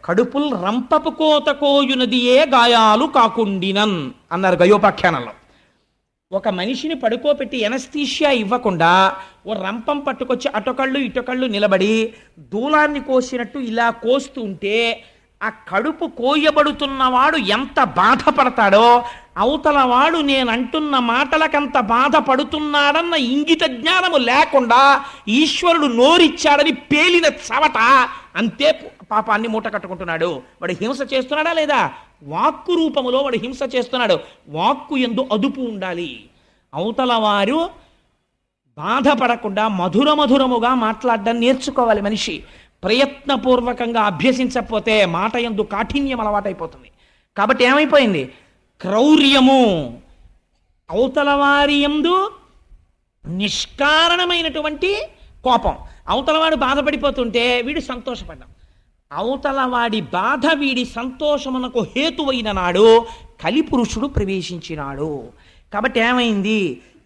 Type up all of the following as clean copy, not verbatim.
కడుపుల్ రంపపు కోత కోయునదియే గాయాలు కాకుండినన్ అన్నారు గయోపాఖ్యానంలో. ఒక మనిషిని పడుకోబెట్టి ఎనస్థీషియా ఇవ్వకుండా ఓ రంపం పట్టుకొచ్చి అటొకళ్ళు ఇటొకళ్ళు నిలబడి దూలాన్ని కోసినట్టు ఇలా కోస్తూ ఉంటే ఆ కడుపు కోయబడుతున్నవాడు ఎంత బాధపడతాడో అవతల వాడు నేనంటున్న మాటలకంత బాధపడుతున్నాడన్న ఇంగిత జ్ఞానము లేకుండా ఈశ్వరుడు నోరిచ్చాడని పేలిన చవట అంతే పాపాన్ని మూట కట్టుకుంటున్నాడు. వాడు హింస చేస్తున్నాడా లేదా? వాక్కు రూపములో వాడు హింస చేస్తున్నాడు. వాక్కు యందు అదుపు ఉండాలి. అవతల వారు బాధపడకుండా మధురముగా మాట్లాడడం నేర్చుకోవాలి మనిషి. ప్రయత్నపూర్వకంగా అభ్యసించకపోతే మాట యందు కాఠిన్యం అలవాటైపోతుంది. కాబట్టి ఏమైపోయింది? క్రౌర్యము, అవతల వారి యందు నిష్కారణమైనటువంటి కోపం. అవతలవాడు బాధపడిపోతుంటే వీడు సంతోషపడ్డాం. అవతల వాడి బాధ వీడి సంతోషమునకు హేతువైన నాడు కలిపురుషుడు ప్రవేశించినాడు. కాబట్టి ఏమైంది?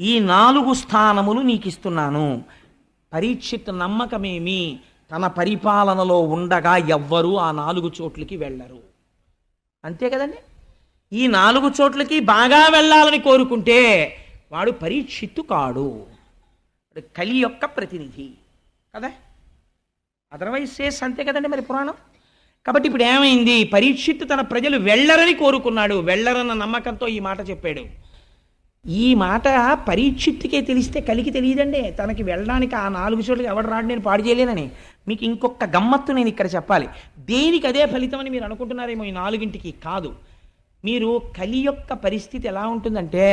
ఈ 4 స్థానములు నీకు ఇస్తున్నాను. పరీక్షిత్ నమ్మకమేమి? తన పరిపాలనలో ఉండగా ఎవ్వరూ ఆ 4 చోట్లకి వెళ్ళరు. అంతే కదండి. ఈ 4 చోట్లకి బాగా వెళ్ళాలని కోరుకుంటే వాడు పరీక్షిత్తు కాడు, కలి యొక్క ప్రతినిధి కదా. అదర్వైజ్ సేస్ అంతే కదండి మరి పురాణం. కాబట్టి ఇప్పుడు ఏమైంది? పరీక్షిత్తు తన ప్రజలు వెళ్ళరని కోరుకున్నాడు. వెళ్ళరన్న నమ్మకంతో ఈ మాట చెప్పాడు. ఈ మాట పరీక్షిత్తుకే తెలిస్తే కలికి తెలియదండి. తనకి వెళ్ళడానికి ఆ 4 చోట్లకి ఎవడు రాడు, నేను పాడు చేయలేనని. మీకు ఇంకొక గమ్మత్తు నేను ఇక్కడ చెప్పాలి. దేనికి అదే ఫలితం అని మీరు అనుకుంటున్నారేమో. ఈ 4ంటికి కాదు. మీరు కలి యొక్క పరిస్థితి ఎలా ఉంటుందంటే,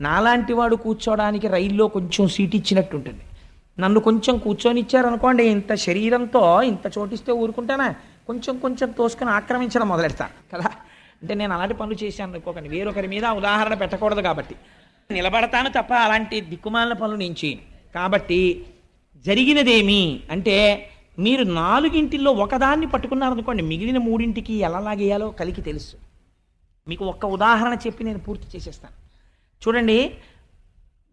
నాలాంటి వాడు కూర్చోడానికి రైల్లో కొంచెం సీట్ ఇచ్చినట్టు ఉంటుంది. నన్ను కొంచెం కూర్చొని ఇచ్చారనుకోండి, ఇంత శరీరంతో ఇంత చోటిస్తే ఊరుకుంటానా? కొంచెం తోసుకొని ఆక్రమించడం మొదలెడతాను కదా. అంటే నేను అలాంటి పనులు చేశాను అనుకోకండి, వేరొకరి మీద ఉదాహరణ పెట్టకూడదు కాబట్టి. నిలబడతాను తప్ప అలాంటి దిక్కుమాలిన పనులు నేను చేయను. కాబట్టి జరిగినదేమి అంటే, మీరు 4ంటిల్లో ఒకదాన్ని పట్టుకున్నారనుకోండి, మిగిలిన 3ంటికి ఎలా లాగేయాలో కలికి తెలుసు. మీకు ఒక్క ఉదాహరణ చెప్పి నేను పూర్తి చేసేస్తాను. చూడండి,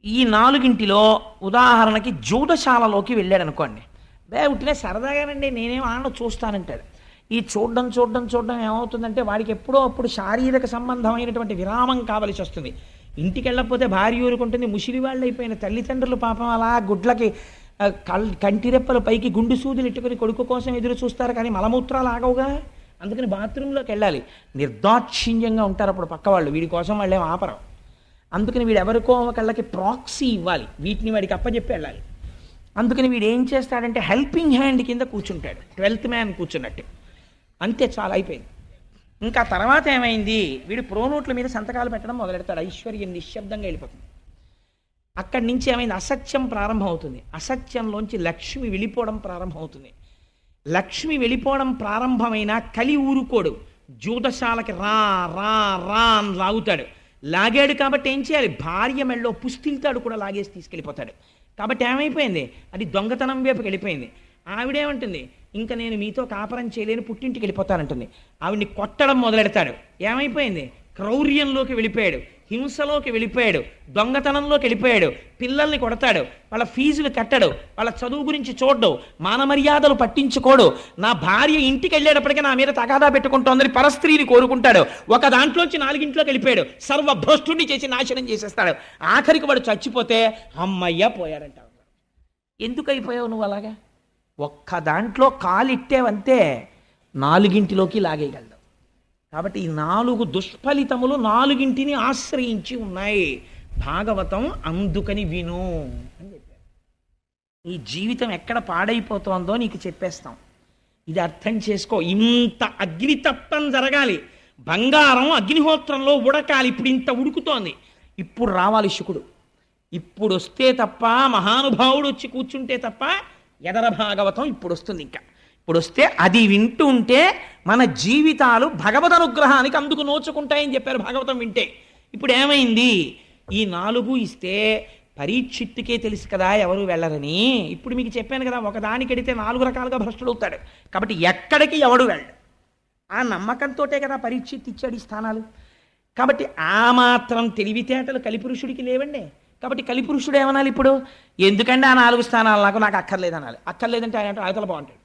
ఈ 4ంటిలో ఉదాహరణకి జూదశాలలోకి వెళ్ళాడు అనుకోండి. ఉట్టినే సరదాగానండి, నేనేం ఆడ చూస్తానంటాడు. ఈ చూడడం ఏమవుతుందంటే, వాడికి ఎప్పుడో అప్పుడు శారీరక సంబంధమైనటువంటి విరామం కావలసి వస్తుంది. ఇంటికి వెళ్ళకపోతే భార్య ఊరుకుంటుంది. ముసిలి వాళ్ళు అయిపోయిన తల్లిదండ్రులు పాపం అలా గుడ్లకి కంటిరెప్పలు పైకి గుండు సూదులు ఇట్టుకుని కొడుకు కోసం ఎదురు చూస్తారు, కానీ మలమూత్రాలు ఆగవుగా. అందుకని బాత్రూంలోకి వెళ్ళాలి. నిర్దాక్షిణ్యంగా ఉంటారు అప్పుడు పక్క వాళ్ళు, వీడి కోసం వాళ్ళేం ఆపరం. అందుకని వీడు ఎవరికో కళ్ళకి ప్రాక్సీ ఇవ్వాలి, వీటిని వాడికి అప్పచెప్పి వెళ్ళాలి. అందుకని వీడు ఏం చేస్తాడంటే హెల్పింగ్ హ్యాండ్ కింద కూర్చుంటాడు, 12th మ్యాన్ కూర్చున్నట్టు. అంతే, చాలా అయిపోయింది. ఇంకా తర్వాత ఏమైంది? వీడు ప్రోనోట్ల మీద సంతకాలు పెట్టడం మొదలెడతాడు. ఐశ్వర్యం నిశ్శబ్దంగా వెళ్ళిపోతుంది. అక్కడి నుంచి ఏమైంది? అసత్యం ప్రారంభం అవుతుంది. అసత్యంలోంచి లక్ష్మి వెళ్ళిపోవడం ప్రారంభం అవుతుంది. లక్ష్మి వెళ్ళిపోవడం ప్రారంభమైన కలి ఊరుకోడు. జూదశాలకి రా రా రా అని లాగుతాడు. లాగాడు కాబట్టి ఏం చేయాలి? భార్య మెళ్ళో పుస్తిల్తాడు కూడా లాగేసి తీసుకెళ్ళిపోతాడు. కాబట్టి ఏమైపోయింది? అది దొంగతనం వైపుకి వెళ్ళిపోయింది. ఆవిడేమంటుంది? ఇంకా నేను మీతో కాపరం చేయలేని, పుట్టింటికి వెళ్ళిపోతానంటుంది. ఆవిడ్ని కొట్టడం మొదలెడతాడు. ఏమైపోయింది? క్రౌర్యంలోకి వెళ్ళిపోయాడు, హింసలోకి వెళ్ళిపోయాడు, దొంగతనంలోకి వెళ్ళిపోయాడు. పిల్లల్ని కొడతాడు, వాళ్ళ ఫీజులు కట్టడు, వాళ్ళ చదువు గురించి చూడడు, మానమర్యాదలు పట్టించుకోడు. నా భార్య ఇంటికి వెళ్ళేటప్పటికీ నా మీద తగాదా పెట్టుకుంటోందని పరస్త్రీని కోరుకుంటాడు. ఒక దాంట్లోంచి 4ంట్లోకి వెళ్ళిపోయాడు. సర్వభ్రష్టుని చేసి నాశనం చేసేస్తాడు. ఆఖరికి వాడు చచ్చిపోతే అమ్మయ్య పోయాడంట. ఎందుకు అయిపోయావు నువ్వు అలాగా? ఒక్క దాంట్లో కాలిట్టేవంతే 4ంటిలోకి లాగేయగలడు. కాబట్టి ఈ 4 దుష్ఫలితములు 4ంటిని ఆశ్రయించి ఉన్నాయి. భాగవతం అందుకని విను అని చెప్పారు. ఈ జీవితం ఎక్కడ పాడైపోతోందో నీకు చెప్పేస్తాం, ఇది అర్థం చేసుకో. ఇంత అగ్నితప్తం జరగాలి, బంగారం అగ్నిహోత్రంలో ఉడకాలి. ఇప్పుడు ఇంత ఉడుకుతోంది, ఇప్పుడు రావాలి శుకుడు. ఇప్పుడు వస్తే తప్ప, మహానుభావుడు వచ్చి కూర్చుంటే తప్ప ఎదర భాగవతం ఇప్పుడు వస్తుంది. ఇంకా ఇప్పుడు వస్తే అది వింటూ ఉంటే మన జీవితాలు భగవద్ అనుగ్రహానికి అందుకు నోచుకుంటాయని చెప్పారు భాగవతం వింటే. ఇప్పుడు ఏమైంది? ఈ 4 ఇస్తే పరీక్షిత్తుకే తెలుసు కదా ఎవరు వెళ్ళరని. ఇప్పుడు మీకు చెప్పాను కదా, ఒకదానికి ఎడితే 4 రకాలుగా భ్రష్టుడు అవుతాడు. కాబట్టి ఎక్కడికి ఎవడు వెళ్ళడు. ఆ నమ్మకంతో కదా పరీక్షిత్ ఇచ్చాడు ఈ స్థానాలు. కాబట్టి ఆ మాత్రం తెలివితేటలు కలిపురుషుడికి లేవండి. కాబట్టి కలిపురుషుడు ఏమనాలి ఇప్పుడు? ఎందుకంటే ఆ 4 స్థానాలు నాకు అక్కర్లేదు అనాలి. అక్కర్లేదంటే ఆయన అవతల బాగుంటాడు.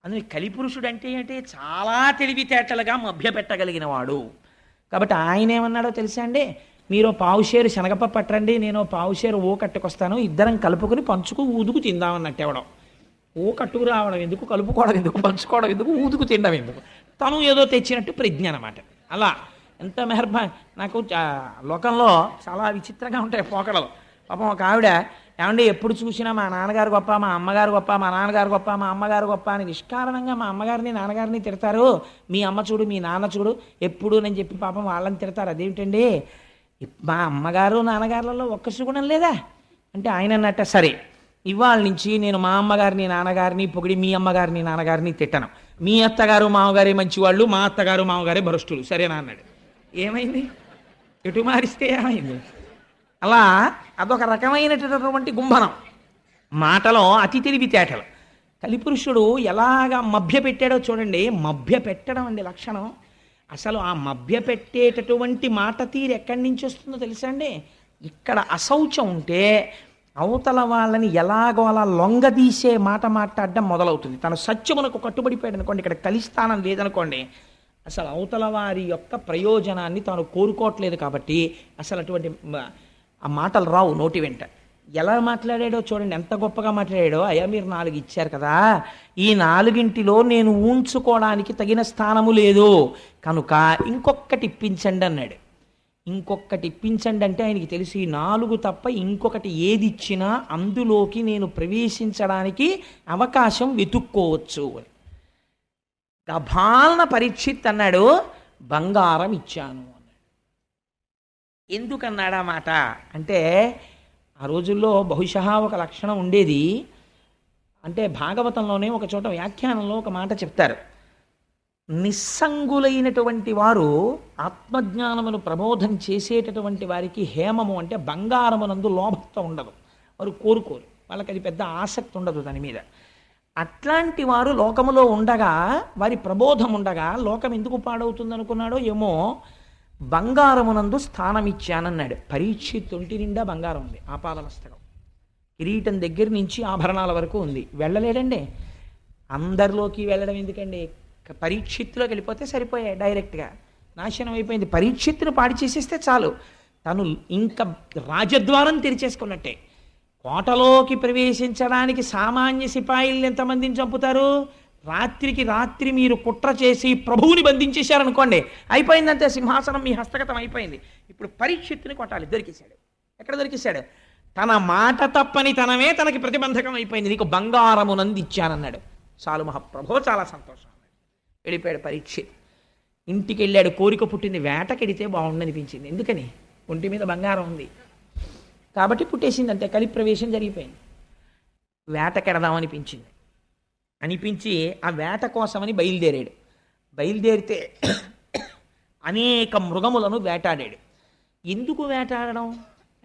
అందుకని కలిపురుషుడు అంటే ఏంటి? చాలా తెలివితేటలుగా మభ్యపెట్టగలిగిన వాడు. కాబట్టి ఆయన ఏమన్నాడో తెలుసా అండి? మీరు పావుషేరు శనగపప్పు పట్టండి, నేను పావుషేరు ఓ కట్టుకొస్తాను, ఇద్దరం కలుపుకొని పంచుకు ఊదుకు తిందామన్నట్టు ఎవడం. ఓ కట్టుకు రావడం ఎందుకు, కలుపుకోవడం ఎందుకు, పంచుకోవడం ఎందుకు, ఊదుకు తినడం ఎందుకు? తను ఏదో తెచ్చినట్టు ప్రజ్ఞ అనమాట. అలా ఎంత మెహర్బా. నాకు లోకంలో చాలా విచిత్రంగా ఉంటాయి పోకడలు. పాపం ఒక ఆవిడ, ఏమంటే ఎప్పుడు చూసినా మా నాన్నగారు గొప్ప, మా అమ్మగారు గొప్ప, మా నాన్నగారు గొప్ప, మా అమ్మగారు గొప్ప అని నిష్కారణంగా మా అమ్మగారిని నాన్నగారిని తిడతారు. మీ అమ్మ చూడు, మీ నాన్న చూడు ఎప్పుడు అని చెప్పి పాపం వాళ్ళని తిడతారు. అదేమిటండి, మా అమ్మగారు నాన్నగారులలో ఒక్క సుగుణం లేదా అంటే ఆయన అన్నట్ట, సరే ఇవాళ నుంచి నేను మా అమ్మగారిని నాన్నగారిని పొగిడి మీ అమ్మగారిని నాన్నగారిని తిట్టను. మీ అత్తగారు మామగారే మంచివాళ్ళు, మా అత్తగారు మామగారే భ్రష్టులు, సరేనా అన్నాడు. ఏమైంది? ఎటు మారిస్తే ఏమైంది? అలా అదొక రకమైనటువంటి గుంభనం. మాటలో అతి తెలివితేటలు. కలిపురుషుడు ఎలాగా మభ్య పెట్టాడో చూడండి. మభ్య పెట్టడం అండి లక్షణం. అసలు ఆ మభ్య పెట్టేటటువంటి మాట తీరు ఎక్కడి నుంచి వస్తుందో తెలుసా అండి? ఇక్కడ అశౌచం ఉంటే అవతల వాళ్ళని ఎలాగో అలా లొంగదీసే మాట మాట్లాడడం మొదలవుతుంది. తన సత్యమునకు కట్టుబడిపోయాడు అనుకోండి, ఇక్కడ కలిస్థానం లేదనుకోండి, అసలు అవతల వారి యొక్క ప్రయోజనాన్ని తాను కోరుకోవట్లేదు. కాబట్టి అసలు అటువంటి ఆ మాటలు రావు నోటి వెంట. ఎలా మాట్లాడాడో చూడండి, ఎంత గొప్పగా మాట్లాడాడో. అయ్యా మీరు 4 ఇచ్చారు కదా, ఈ 4 నేను ఊంచుకోవడానికి తగిన స్థానము లేదు కనుక ఇంకొకటి ఇప్పించండి అన్నాడు. ఇంకొకటి ఇప్పించండి అంటే ఆయనకి తెలిసి 4 తప్ప ఇంకొకటి ఏది ఇచ్చినా అందులోకి నేను ప్రవేశించడానికి అవకాశం వెతుక్కోవచ్చు అని. గభాలన పరీక్షిత్ అన్నాడు, బంగారం ఇచ్చాను అన్నాడు. ఎందుకన్నాడా మాట అంటే, ఆ రోజుల్లో బహుశా ఒక లక్షణం ఉండేది. అంటే భాగవతంలోనే ఒక చోట వ్యాఖ్యానంలో ఒక మాట చెప్తారు. నిస్సంగులైనటువంటి వారు ఆత్మజ్ఞానమును ప్రబోధం చేసేటటువంటి వారికి హేమము అంటే బంగారమునందు లోభత్వం ఉండదు. వారు కోరుకోరు, వాళ్ళకి అది పెద్ద ఆసక్తి ఉండదు దాని మీద. అట్లాంటి వారు లోకములో ఉండగా, వారి ప్రబోధం ఉండగా లోకం ఎందుకు పాడవుతుంది అనుకున్నాడో ఏమో. బంగారమునందు స్థానం ఇచ్చానన్నాడు. పరీక్షిత్ ఒంటి నిండా బంగారం ఉంది, ఆపాదమస్తకం, కిరీటం దగ్గర నుంచి ఆభరణాల వరకు ఉంది. వెళ్ళలేడండి. అందరిలోకి వెళ్ళడం ఎందుకండి? పరీక్షిత్తులోకి వెళ్ళిపోతే సరిపోయాయి, డైరెక్ట్గా నాశనం అయిపోయింది. పరీక్షిత్తును పాడి చేసేస్తే చాలు, తను ఇంకా రాజద్వారం తెరిచేసుకున్నట్టే. కోటలోకి ప్రవేశించడానికి సామాన్య సిపాయిల్ని ఎంతమందిని చంపుతారు? రాత్రికి రాత్రి మీరు కుట్ర చేసి ప్రభువుని బంధించేశారనుకోండి, అయిపోయిందంతే, సింహాసనం మీ హస్తగతం అయిపోయింది. ఇప్పుడు పరీక్షిత్తుని కొట్టాలి. దొరికేశాడు. ఎక్కడ దొరికేశాడు? తన మాట తప్పని తనమే తనకి ప్రతిబంధకం అయిపోయింది. నీకు బంగారమునంది ఇచ్చానన్నాడు. చాలు మహాప్రభో, చాలా సంతోషం. వెళ్ళిపోయాడు పరీక్షిత్. ఇంటికి వెళ్ళాడు. కోరిక పుట్టింది, వేటకెడితే బాగుండనిపించింది. ఎందుకని? ఒంటి మీద బంగారం ఉంది కాబట్టి పుట్టేసింది, అంతే. కలి ప్రవేశం జరిగిపోయింది. వేటకెడదామనిపించింది. అనిపించి ఆ వేట కోసమని బయలుదేరాడు. బయలుదేరితే అనేక మృగములను వేటాడాడు. ఎందుకు వేటాడడం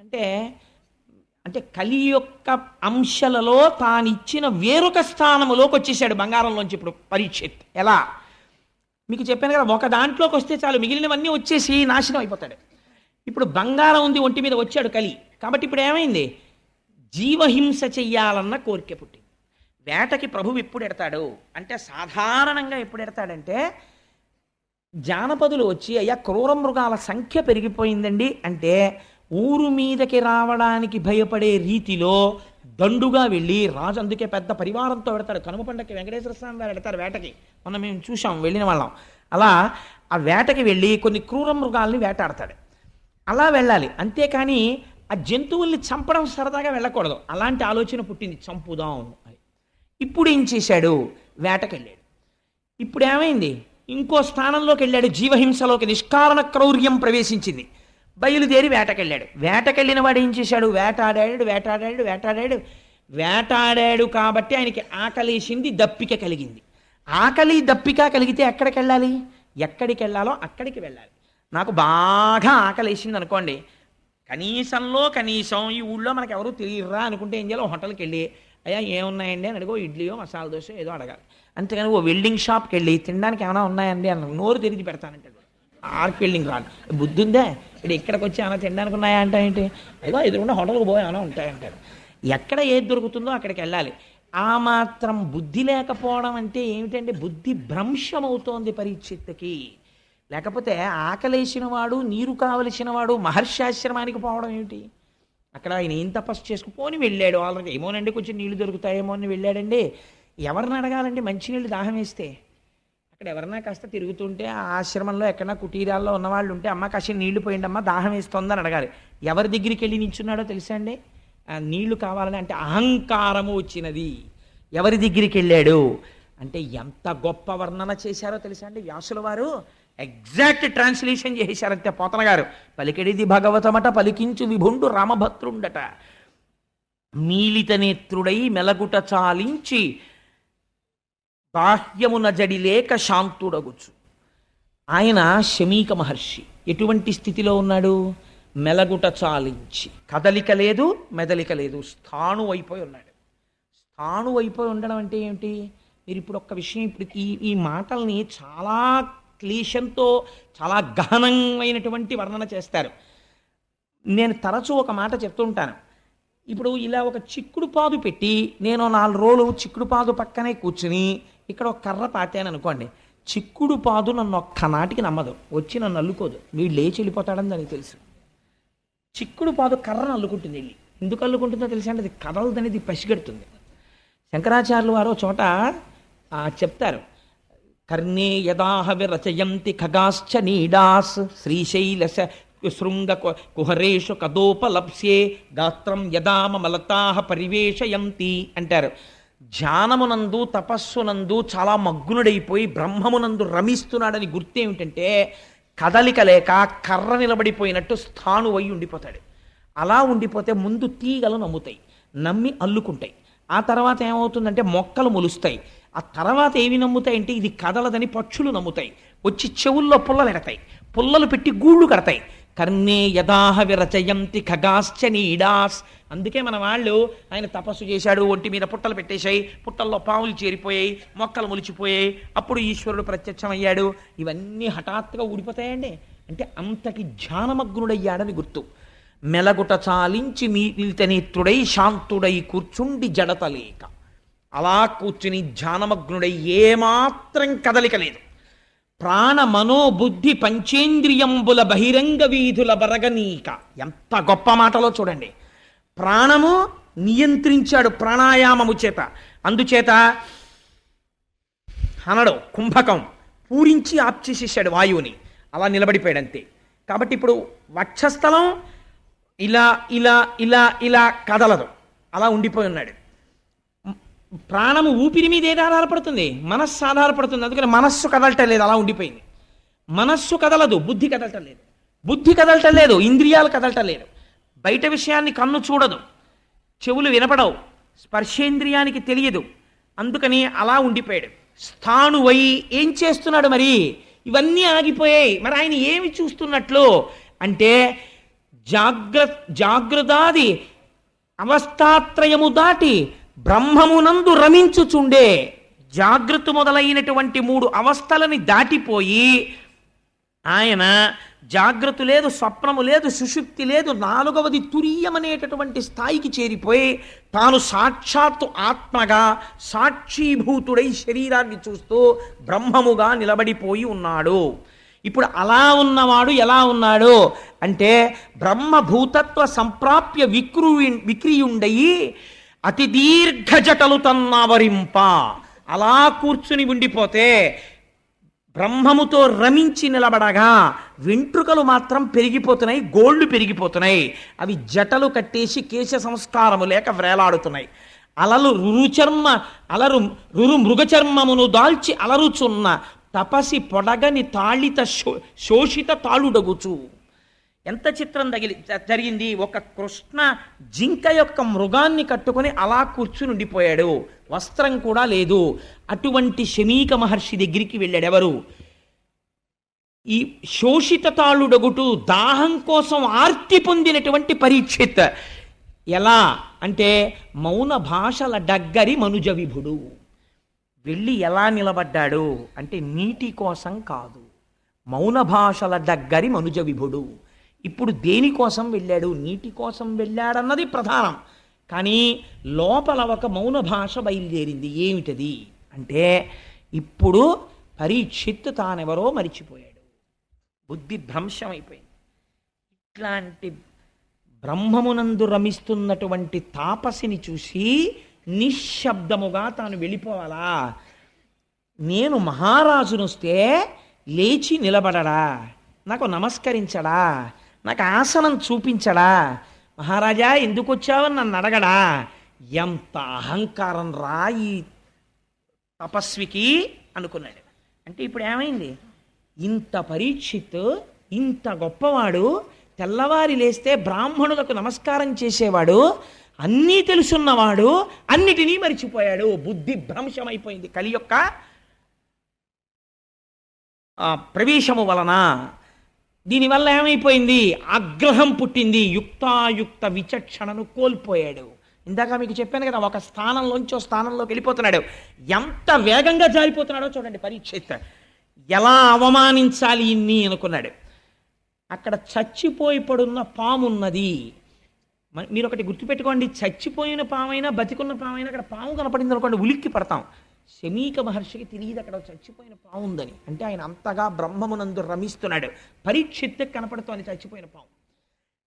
అంటే, కలి యొక్క అంశాలలో తానిచ్చిన వేరొక స్థానములోకి వచ్చేసాడు బంగారంలోంచి. ఇప్పుడు పరీక్షిత్ ఎలా మీకు చెప్పాను కదా, ఒక దాంట్లోకి వస్తే చాలు, మిగిలినవన్నీ వచ్చేసి నాశనం అయిపోతాడు. ఇప్పుడు బంగారం ఉంది ఒంటి మీద, వచ్చాడు కలి. కాబట్టి ఇప్పుడు ఏమైంది? జీవహింస చెయ్యాలన్న కోరిక పుట్టింది. వేటకి ప్రభువు ఎప్పుడు ఎడతాడు అంటే, సాధారణంగా ఎప్పుడు ఎడతాడంటే, జానపదులు వచ్చి అయ్యా క్రూర మృగాల సంఖ్య పెరిగిపోయిందండి అంటే, ఊరు మీదకి రావడానికి భయపడే రీతిలో దండుగా వెళ్ళి, రాజు అందుకే పెద్ద పరివారంతో పెడతాడు. కనుమ పండగకి వెంకటేశ్వర స్వామి వారు పెడతారు వేటకి. మొన్న మేము చూసాం, వెళ్ళిన వాళ్ళం. అలా ఆ వేటకి వెళ్ళి కొన్ని క్రూర మృగాల్ని వేటాడతాడు. అలా వెళ్ళాలి, అంతేకాని ఆ జంతువుల్ని చంపడం సరదాగా వెళ్ళకూడదు. అలాంటి ఆలోచన పుట్టింది, చంపుదాం అని. ఇప్పుడు ఏం చేశాడు? వేటకెళ్ళాడు. ఇప్పుడు ఏమైంది? ఇంకో స్థానంలోకి వెళ్ళాడు, జీవహింసలోకి. నిష్కారణ క్రౌర్యం ప్రవేశించింది. బయలుదేరి వేటకెళ్ళాడు. వేటకెళ్ళిన వాడు ఏం చేశాడు? వేటాడాడు కాబట్టి ఆయనకి ఆకలేసింది, దప్పిక కలిగింది. ఆకలి దప్పిక కలిగితే ఎక్కడికి వెళ్ళాలి? ఎక్కడికి వెళ్ళాలో అక్కడికి వెళ్ళాలి. నాకు బాగా ఆకలేసింది అనుకోండి, కనీసంలో కనీసం ఈ ఊళ్ళో మనకు ఎవరు తెలియరా అనుకుంటే ఏం చేయాలి? హోటల్కి వెళ్ళి అయ్యా ఏమున్నాయండి అని అడిగో, ఇడ్లీయో మసాలా దోశ ఏదో అడగాలి. అంతేగాని ఓ వెల్డింగ్ షాప్కి వెళ్ళి తినడానికి ఏమైనా ఉన్నాయండి అన్న నోరు తెరిచి పెడతానంటే ఆర్కెళ్ళింగ్ రాను బుద్ధి ఉందే ఇక్కడ ఇక్కడికి వచ్చి అలా తినడానికి ఉన్నాయా అంటే ఏంటి ఏదో ఎదురుకుండా హోటల్కి పోయి అలా ఉంటాయంటారు. ఎక్కడ ఏది దొరుకుతుందో అక్కడికి వెళ్ళాలి. ఆ మాత్రం బుద్ధి లేకపోవడం అంటే ఏమిటంటే బుద్ధి భ్రంశమవుతోంది పరీక్షిత్తుకి. లేకపోతే ఆకలేసిన వాడు నీరు కావలసిన వాడు మహర్షాశ్రమానికి పోవడం ఏమిటి? అక్కడ ఆయన ఏం తపస్సు చేసుకుపోని వెళ్ళాడు. వాళ్ళకి ఏమోనండి కొంచెం నీళ్లు దొరుకుతాయేమో అని వెళ్ళాడండి. ఎవరిని అడగాలండి మంచినీళ్ళు దాహం వేస్తే? అక్కడ ఎవరన్నా కాస్త తిరుగుతుంటే ఆ ఆశ్రమంలో ఎక్కడన్నా కుటీరాల్లో ఉన్నవాళ్ళు ఉంటే అమ్మ కాస్త నీళ్లు పోయిండి అమ్మ దాహం వేస్తోందని అడగాలి. ఎవరి దగ్గరికి వెళ్ళి నించున్నాడో తెలుసా అండి? నీళ్లు కావాలని అంటే అహంకారము వచ్చినది. ఎవరి దగ్గరికి వెళ్ళాడు అంటే ఎంత గొప్ప వర్ణన చేశారో తెలుసా అండి వ్యాసుల వారు. ఎగ్జాక్ట్ ట్రాన్స్లేషన్ చేశారంతే పోతన గారు. పలికెడిది భగవతమట పలికించు విభుండు రామభద్రుండట. మీలిత నేత్రుడై మెలగుట చాలించి బాహ్యమున జడిలేక శాంతుడగుచు. ఆయన శమీక మహర్షి. ఎటువంటి స్థితిలో ఉన్నాడు? మెలగుట చాలించి, కదలిక లేదు మెదలిక లేదు, స్థాణు అయిపోయి ఉన్నాడు. స్థాణు అయిపోయి ఉండడం అంటే ఏమిటి? మీరు ఇప్పుడు ఒక్క విషయం ఇప్పుడు ఈ మాటల్ని చాలా క్లీశంతో చాలా గహనమైనటువంటి వర్ణన చేస్తారు. నేను తరచూ ఒక మాట చెప్తుంటాను. ఇప్పుడు ఇలా ఒక చిక్కుడు పాదు పెట్టి నేను 4 రోజులు చిక్కుడు పాదు పక్కనే కూర్చుని ఇక్కడ ఒక కర్ర పాతాను అనుకోండి, చిక్కుడు పాదు నన్ను ఒక్కనాటికి నమ్మదు, వచ్చి నన్ను అల్లుకోదు, వీడు లేచి వెళ్ళిపోతాడని దానికి తెలుసు. చిక్కుడు పాదు కర్రను అల్లుకుంటుంది. వెళ్ళి ఎందుకు అల్లుకుంటుందో తెలుసా అంటే అది కదలదనేది పసిగడుతుంది. శంకరాచార్యులు వారు చోట చెప్తారు, కర్ణే యదాహ విరచయంతి ఖగాశ్చ నీడాస్ శ్రీశైలశ శృంగ కుహరేషు కదోపలప్స్యే గాత్రం యదామలతాహ పరివేషయంతి అంటారు. ధ్యానమునందు తపస్సునందు చాలా మగ్నుడైపోయి బ్రహ్మమునందు రమిస్తున్నాడని గుర్తేమిటంటే కదలిక లేక కర్ర నిలబడిపోయినట్టు స్థాణు అయి ఉండిపోతాడు. అలా ఉండిపోతే ముందు తీగలు నమ్ముతాయి, నమ్మి అల్లుకుంటాయి. ఆ తర్వాత ఏమవుతుందంటే మొక్కలు మొలుస్తాయి. ఆ తర్వాత ఏవి నమ్ముతాయి అంటే ఇది కదలదని పక్షులు నమ్ముతాయి, వచ్చి చెవుల్లో పుల్లలు ఎడతాయి, పుల్లలు పెట్టి గూళ్ళు కడతాయి. కర్ణే యదాహ విరచయంతి ఖగాశ్చ నీడాస్. అందుకే మన వాళ్ళు ఆయన తపస్సు చేశాడు, ఒంటి మీద పుట్టలు పెట్టేశాయి, పుట్టల్లో పాములు చేరిపోయాయి, మొక్కలు మొలిచిపోయాయి, అప్పుడు ఈశ్వరుడు ప్రత్యక్షమయ్యాడు. ఇవన్నీ హఠాత్తుగా ఊడిపోతాయండి. అంటే అంతటి ధ్యానమగ్నుడయ్యాడని గుర్తు. మెలగుట చాలించి మీలితనేత్రుడై శాంతుడై కూర్చుండి జడతలేక. అలా కూర్చుని ధ్యానమగ్నుడై ఏమాత్రం కదలిక లేదు. ప్రాణ మనోబుద్ధి పంచేంద్రియంబుల బహిరంగ వీధుల బరగనీక. ఎంత గొప్ప మాటలో చూడండి. ప్రాణము నియంత్రించాడు ప్రాణాయామము చేత. అందుచేత అనడు కుంభకం పూరించి ఆప్చేసేసాడు వాయువుని, అలా నిలబడిపోయాడు అంతే. కాబట్టి ఇప్పుడు వక్షస్థలం ఇలా ఇలా ఇలా ఇలా కదలదు, అలా ఉండిపోయి ఉన్నాడు. ప్రాణము ఊపిరి మీద ఏది ఆధారపడుతుంది? మనస్సు ఆధారపడుతుంది. అందుకని మనస్సు కదలటం లేదు, అలా ఉండిపోయింది. మనస్సు కదలదు, బుద్ధి కదలటం లేదు, బుద్ధి కదలటం లేదు, ఇంద్రియాలు కదలటం లేదు. బయట విషయాన్ని కన్ను చూడదు, చెవులు వినపడవు, స్పర్శేంద్రియానికి తెలియదు. అందుకని అలా ఉండిపోయాడు. స్థాణువై ఏం చేస్తున్నాడు మరి? ఇవన్నీ ఆగిపోయాయి. మరి ఆయన ఏమి చూస్తున్నట్లు అంటే జాగ్రత్తాది అవస్థాత్రయము దాటి బ్రహ్మమునందు రమించుచుండే. జాగ్రత్త మొదలైనటువంటి 3 అవస్థలని దాటిపోయి ఆయన జాగ్రత్త లేదు, స్వప్నము లేదు, సుషుప్తి లేదు, 4వది తురీయమనేటటువంటి స్థాయికి చేరిపోయి తాను సాక్షాత్తు ఆత్మగా సాక్షీభూతుడై శరీరాన్ని చూస్తూ బ్రహ్మముగా నిలబడిపోయి ఉన్నాడు. ఇప్పుడు అలా ఉన్నవాడు ఎలా ఉన్నాడు అంటే బ్రహ్మభూతత్వ సంప్రాప్య విక్రియుండయి అతి దీర్ఘ జటలు తన్నావరింప. అలా కూర్చుని ఉండిపోతే బ్రహ్మముతో రమించి నిలబడగా వెంట్రుకలు మాత్రం పెరిగిపోతున్నాయి, గోళ్ళు పెరిగిపోతున్నాయి. అవి జటలు కట్టేసి కేశ సంస్కారము లేక వ్రేలాడుతున్నాయి. రురు మృగచర్మమును దాల్చి అలరుచున్న తపసి పొడగని తాళిత శోషిత తాళుడగుచు. ఎంత చిత్రం జరిగింది. ఒక కృష్ణ జింక యొక్క మృగాన్ని కట్టుకొని అలా కూర్చుని ఉండిపోయాడు, వస్త్రం కూడా లేదు. అటువంటి శమీక మహర్షి దగ్గరికి వెళ్ళాడు. ఎవరు? ఈ శోషిత తాళుడగుటు దాహం కోసం ఆర్తి పొందినటువంటి పరీక్షిత్. ఎలా అంటే మౌన భాషల డగ్గరి మనుజ విభుడు. వెళ్ళి ఎలా నిలబడ్డాడు అంటే నీటి కోసం కాదు, మౌన భాషల దగ్గరి మనుజ విభుడు. ఇప్పుడు దేనికోసం వెళ్ళాడు? నీటి కోసం వెళ్ళాడన్నది ప్రధానం. కానీ లోపల ఒక మౌన భాష బయలుదేరింది. ఏమిటది అంటే, ఇప్పుడు పరీక్షిత్తు తానెవరో మరిచిపోయాడు, బుద్ధి భ్రంశం అయిపోయింది. ఇట్లాంటి బ్రహ్మమునందు రమిస్తున్నటువంటి తాపసిని చూసి నిశ్శబ్దముగా తాను వెళ్ళిపోవాలా? నేను మహారాజునొస్తే లేచి నిలబడడా, నాకు నమస్కరించడా, నాకు ఆసనం చూపించడా, మహారాజా ఎందుకు వచ్చావని నన్ను అడగడా? ఎంత అహంకారం రా ఈ తపస్వికి అనుకున్నాడు. అంటే ఇప్పుడు ఏమైంది? ఇంత పరీక్షిత్, ఇంత గొప్పవాడు, తెల్లవారి లేస్తే బ్రాహ్మణులకు నమస్కారం చేసేవాడు, అన్నీ తెలుసున్నవాడు, అన్నిటినీ మరిచిపోయాడు. బుద్ధి భ్రంశమైపోయింది కలి యొక్క ప్రవేశము వలన. దీనివల్ల ఏమైపోయింది? ఆగ్రహం పుట్టింది. యుక్తాయుక్త విచక్షణను కోల్పోయాడు. ఇందాక మీకు చెప్పాను కదా, ఒక స్థానంలోంచి స్థానంలోకి వెళ్ళిపోతున్నాడు. ఎంత వేగంగా జారిపోతున్నాడో చూడండి పరీక్షిత్. ఎలా అవమానించాలి ఇన్ని అనుకున్నాడు. అక్కడ చచ్చిపోయి పడున్న పామున్నది. మీరు ఒకటి గుర్తుపెట్టుకోండి, చచ్చిపోయిన పామైనా బతికున్న పామైనా అక్కడ పాము కనపడింది అనుకోండి ఉలిక్కి పడతాం. శమీక మహర్షికి తెలియదు అక్కడ చచ్చిపోయిన పాము ఉందని. అంటే ఆయన అంతగా బ్రహ్మమునందు రమిస్తున్నాడు. పరీక్షిత్తు కనపడుతోంది చచ్చిపోయిన పాము.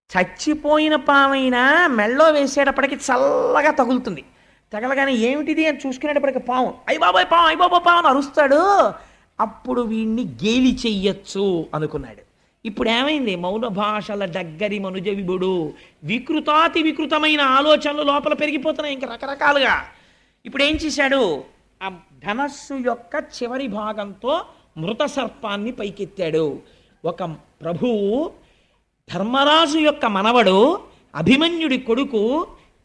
చచ్చిపోయిన పామైనా మెళ్ళో వేసేటప్పటికి చల్లగా తగులుతుంది. తగలగానే ఏమిటిది అని చూసుకునేటప్పటికి పాము, అయ్యబాబోయ్ పాము, అయ్యబాబో పాము అని అరుస్తాడు. అప్పుడు వీడిని గేలి చెయ్యొచ్చు అనుకున్నాడు. ఇప్పుడు ఏమైంది? మౌన భాషల దగ్గరి మనుజ విభుడు. వికృతాతి వికృతమైన ఆలోచనలు లోపల పెరిగిపోతున్నాయి ఇంకా రకరకాలుగా. ఇప్పుడు ఏం చేశాడు? ఆ ధనస్సు యొక్క చివరి భాగంతో మృత సర్పాన్ని పైకెత్తాడు. ఒక ప్రభువు, ధర్మరాజు యొక్క మనవడు, అభిమన్యుడి కొడుకు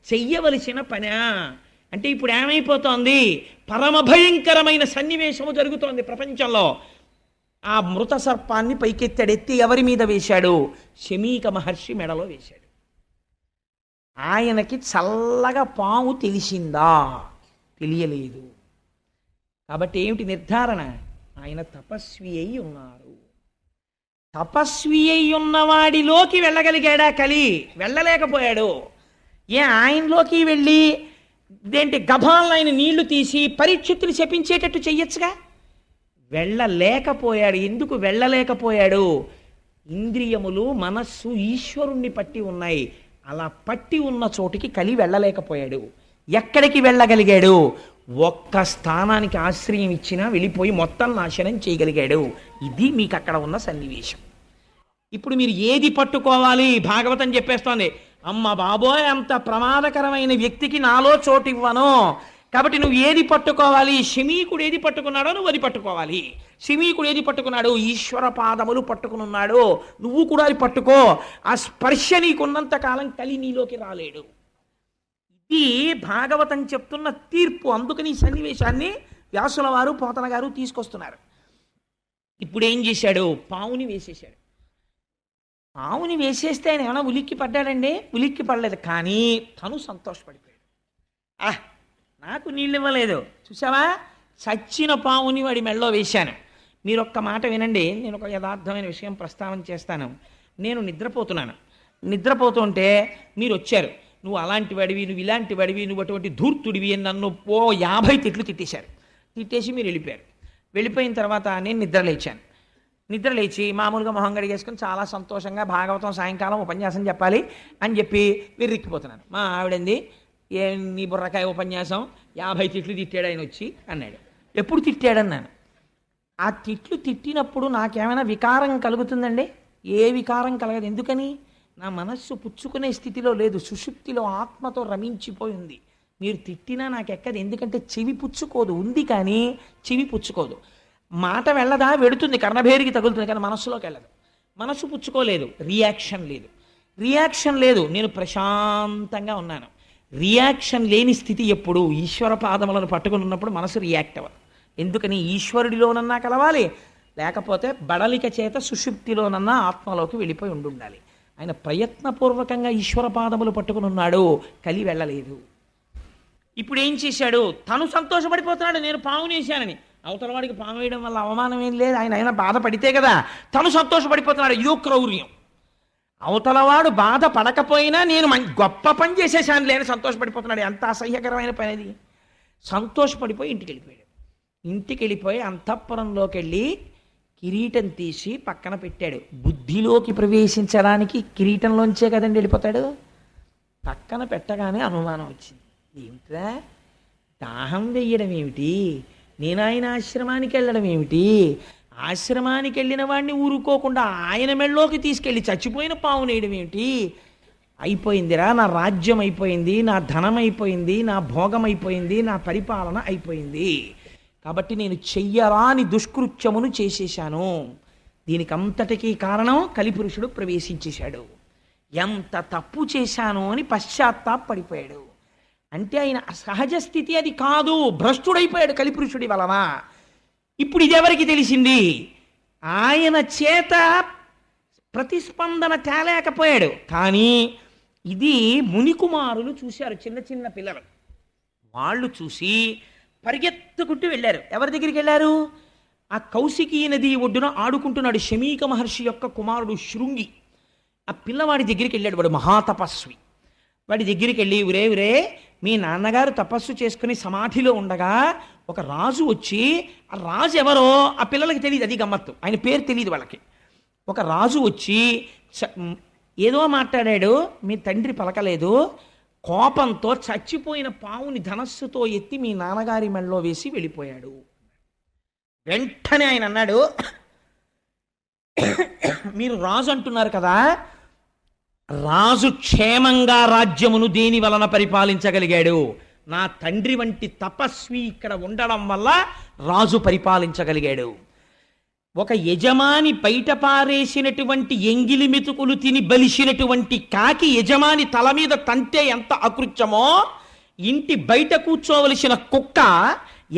చెయ్యవలసిన పని. అంటే ఇప్పుడు ఏమైపోతోంది? పరమ భయంకరమైన సన్నివేశము జరుగుతోంది ప్రపంచంలో. ఆ మృత సర్పాన్ని పైకెత్తాడు. ఎత్తి ఎవరి మీద వేశాడు? శమీక మహర్షి మెడలో వేశాడు. ఆయనకి చల్లగా పాము తెలిసిందా? తెలియలేదు. కాబట్టి ఏమిటి నిర్ధారణ? ఆయన తపస్వి అయి ఉన్నారు. తపస్వి అయి ఉన్నవాడిలోకి వెళ్ళగలిగాడా కలి? వెళ్ళలేకపోయాడు. ఆయనలోకి వెళ్ళి దేంటి గభాలను ఆయన నీళ్లు తీసి పరీక్షిత్తులు శపించేటట్టు చెయ్యొచ్చుగా. వెళ్ళలేకపోయాడు. ఎందుకు వెళ్ళలేకపోయాడు? ఇంద్రియములు, మనస్సు ఈశ్వరుణ్ణి పట్టి ఉన్నాయి. అలా పట్టి ఉన్న చోటికి కలి వెళ్ళలేకపోయాడు. ఎక్కడికి వెళ్ళగలిగాడు? ఒక్క స్థానానికి ఆశ్రయం ఇచ్చినా వెళ్ళిపోయి మొత్తం నాశనం చేయగలిగాడు. ఇది మీకు అక్కడ ఉన్న సన్నివేశం. ఇప్పుడు మీరు ఏది పట్టుకోవాలి? భాగవతం చెప్పేస్తోంది, అమ్మ బాబోయ్ అంత ప్రమాదకరమైన వ్యక్తికి నాలో చోటు ఇవ్వను. కాబట్టి నువ్వు ఏది పట్టుకోవాలి? శమీకుడు ఏది పట్టుకున్నాడో నువ్వు అది పట్టుకోవాలి. శమీకుడు ఏది పట్టుకున్నాడు? ఈశ్వర పాదములు పట్టుకునున్నాడు. నువ్వు కూడా అది పట్టుకో. ఆ స్పర్శ నీకున్నంత కాలం కలి నీలోకి రాలేడు. ఇది భాగవతం చెప్తున్న తీర్పు. అందుకని ఈ సన్నివేశాన్ని వ్యాసుల వారు, పోతన గారు తీసుకొస్తున్నారు. ఇప్పుడు ఏం చేశాడు? పావుని వేసేశాడు. పావుని వేసేస్తే ఆయన ఏమైనా ఉలిక్కి పడ్డాడండి? ఉలిక్కి పడలేదు. కానీ తను సంతోషపడిపోయాడు. నాకు నీళ్ళు ఇవ్వలేదు చూసావా, చచ్చిన పావుని వాడి మెళ్ళో వేశాను. మీరు ఒక్క మాట వినండి, నేను ఒక యథార్థమైన విషయం ప్రస్తావన చేస్తాను. నేను నిద్రపోతున్నాను. నిద్రపోతుంటే మీరు వచ్చారు. నువ్వు అలాంటి వాడివి, నువ్వు ఇలాంటి వాడివి, నువ్వు అటువంటి ధూర్తుడివి అని నన్ను 50 తిట్లు తిట్టేశారు. తిట్టేసి మీరు వెళ్ళిపోయారు. వెళ్ళిపోయిన తర్వాత నేను నిద్రలేచాను. నిద్రలేచి మామూలుగా మొహం గడిగేసుకొని చాలా సంతోషంగా భాగవతం సాయంకాలం ఉపన్యాసం చెప్పాలి అని చెప్పి విర్రిక్కిపోతున్నాను. మా ఆవిడంది, నీ బుర్రకాయ ఉపన్యాసం 50 తిట్లు తిట్టాడు ఆయన వచ్చి అన్నాడు. ఎప్పుడు తిట్టాడన్నాను. ఆ తిట్లు తిట్టినప్పుడు నాకేమైనా వికారం కలుగుతుందండి? ఏ వికారం కలగదు. ఎందుకని? నా మనస్సు పుచ్చుకునే స్థితిలో లేదు, సుషుప్తిలో ఆత్మతో రమించిపోయి ఉంది. మీరు తిట్టినా నాకెక్కదు. ఎందుకంటే చెవి పుచ్చుకోదు. ఉంది కానీ చెవి పుచ్చుకోదు. మాట వెళ్ళదా? వెడుతుంది, కర్ణభేరికి తగులుతుంది, కానీ మనస్సులోకి వెళ్ళదు. మనస్సు పుచ్చుకోలేదు, రియాక్షన్ లేదు. రియాక్షన్ లేదు, నేను ప్రశాంతంగా ఉన్నాను. రియాక్షన్ లేని స్థితి ఎప్పుడు? ఈశ్వర పాదములను పట్టుకుని ఉన్నప్పుడు మనసు రియాక్ట్ అవ్వదు. ఎందుకని? ఈశ్వరుడిలోనన్నా కలవాలి, లేకపోతే బడలిక చేత సుషుప్తిలోనన్నా ఆత్మలోకి వెళ్ళిపోయి ఉండాలి. ఆయన ప్రయత్నపూర్వకంగా ఈశ్వర పాదములు పట్టుకుని ఉన్నాడు, కలి వెళ్ళలేదు. ఇప్పుడు ఏం చేశాడు? తను సంతోషపడిపోతున్నాడు, నేను పావునేశానని. అవతల వాడికి పాము వేయడం వల్ల అవమానం ఏం లేదు, ఆయన బాధపడితే కదా తను సంతోషపడిపోతున్నాడు. ఇదో క్రౌర్యం. అవతలవాడు బాధ పడకపోయినా నేను గొప్ప పని చేసేసాను లేని సంతోషపడిపోతున్నాడు. ఎంత అసహ్యకరమైన పని అది. సంతోషపడిపోయి ఇంటికి వెళ్ళిపోయాడు. ఇంటికి వెళ్ళిపోయి అంతఃపురంలోకి వెళ్ళి కిరీటం తీసి పక్కన పెట్టాడు. బుద్ధిలోకి ప్రవేశించడానికి కిరీటంలోంచే కదండి వెళ్ళిపోతాడు. పక్కన పెట్టగానే అనుమానం వచ్చింది. ఏమిట్రా, దాహం వెయ్యడం ఏమిటి, నేను ఆయన ఆశ్రమానికి వెళ్ళడం ఏమిటి, ఆశ్రమానికి వెళ్ళిన వాడిని ఊరుకోకుండా ఆయన మెళ్ళలోకి తీసుకెళ్ళి చచ్చిపోయిన పావును వేయడం ఏమిటి, అయిపోయిందిరా, నా రాజ్యం అయిపోయింది, నా ధనం అయిపోయింది, నా భోగం అయిపోయింది, నా పరిపాలన అయిపోయింది, కాబట్టి నేను చెయ్యరాని దుష్కృత్యమును చేసేశాను, దీనికి అంతటికీ కారణం కలిపురుషుడు ప్రవేశించేశాడు, ఎంత తప్పు చేశాను అని పశ్చాత్తాపడిపోయాడు. అంటే ఆయన సహజ స్థితి అది కాదు, భ్రష్టుడైపోయాడు కలిపురుషుడి వలన. ఇప్పుడు ఇదెవరికి తెలిసింది? ఆయన చేత ప్రతిస్పందన తేలేకపోయాడు. కానీ ఇది మునికుమారులు చూశారు, చిన్న చిన్న పిల్లలు. వాళ్ళు చూసి పరిగెత్తుకుంటూ వెళ్ళారు. ఎవరి దగ్గరికి వెళ్ళారు? ఆ కౌశికీ నది ఒడ్డున ఆడుకుంటున్నాడు శమీక మహర్షి యొక్క కుమారుడు శృంగి. ఆ పిల్లవాడి దగ్గరికి వెళ్ళాడు. వాడు మహాతపస్వి. వాడి దగ్గరికి వెళ్ళి, ఉరే మీ నాన్నగారు తపస్సు చేసుకుని సమాధిలో ఉండగా ఒక రాజు వచ్చి, ఆ రాజు ఎవరో ఆ పిల్లలకి తెలియదు, అది గమ్మత్తు, ఆయన పేరు తెలియదు వాళ్ళకి. ఒక రాజు వచ్చి ఏదో మాట్లాడాడు, మీ తండ్రి పలకలేదు, కోపంతో చచ్చిపోయిన పావుని ధనస్సుతో ఎత్తి మీ నాన్నగారి మెడలో వేసి వెళ్ళిపోయాడు. వెంటనే ఆయన అన్నాడు, మీరు రాజు అంటున్నారు కదా, రాజు క్షేమంగా రాజ్యమును దేని వలన పరిపాలించగలిగాడు? నా తండ్రి వంటి తపస్వి ఇక్కడ ఉండడం వల్ల రాజు పరిపాలించగలిగాడు. ఒక యజమాని బయట పారేసినటువంటి ఎంగిలి మెతుకులు తిని బలిసినటువంటి కాకి యజమాని తల మీద తంతే ఎంత అకృత్యమో, ఇంటి బయట కూర్చోవలసిన కుక్క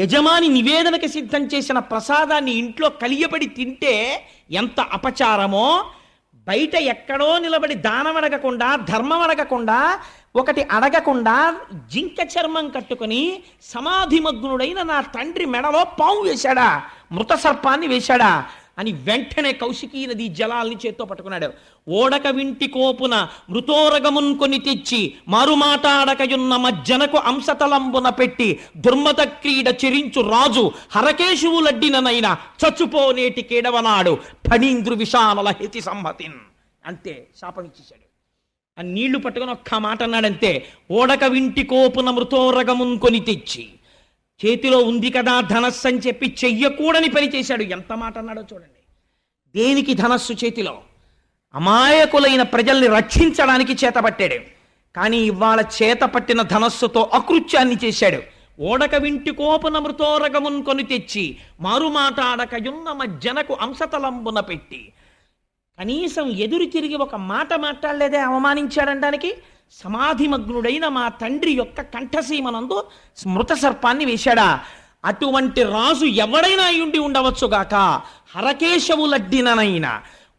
యజమాని నివేదనకి సిద్ధం చేసిన ప్రసాదాన్ని ఇంట్లో కలియబడి తింటే ఎంత అపచారమో, బయట ఎక్కడో నిలబడి దానం అడగకుండా, ధర్మం అడగకుండా, ఒకటి అడగకుండా జింక చర్మం కట్టుకుని సమాధిమగ్నుడైన నా తండ్రి మెడలో పాము వేశాడా, మృత సర్పాన్ని వేశాడా అని వెంటనే కౌశికీ నది జలాల్ని చేత్తో పట్టుకున్నాడు. ఓడక వింటి కోపున మృతోరగమున్ కొని తెచ్చి మారుమాటాడకయున్న మజ్జనకు అంశతలంబున పెట్టి దుర్మత క్రీడ చెరించు రాజు హరకేశువులడ్డిననైనా చచ్చుపోనేటి కేడవనాడు ఫణీంద్రు విషానల హేతి సంహతిన్. అంతే, శాపం ఇచ్చేశాడు. ఆ నీళ్లు పట్టుకుని ఒక్క మాట అన్నాడంతే. ఓడక వింటి కోపున మృతోరగమున్ కొని తెచ్చి, చేతిలో ఉంది కదా ధనస్సు అని చెప్పి చెయ్యకూడని పని చేశాడు. ఎంత మాట అన్నాడో చూడండి. దేనికి ధనస్సు చేతిలో? అమాయకులైన ప్రజల్ని రక్షించడానికి చేతపట్టాడు. కానీ ఇవాళ చేతపట్టిన ధనస్సుతో అకృత్యాన్ని చేశాడు. ఓడక వింటి కోపున మృతోరగమున్ కొని తెచ్చి మారుమాటాడకయున్న మజ్జనకు అంశతలంబున పెట్టి, కనీసం ఎదురు తిరిగి ఒక మాట మాట్లాడలేదే అవమానించాడనడానికి. సమాధిమగ్నుడైన మా తండ్రి యొక్క కంఠసీమనందు స్మృత సర్పాన్ని వేశాడా? అటువంటి రాజు ఎవడైనా అయ్యుండి ఉండవచ్చుగాక, హరకేశవులడ్డిననైనా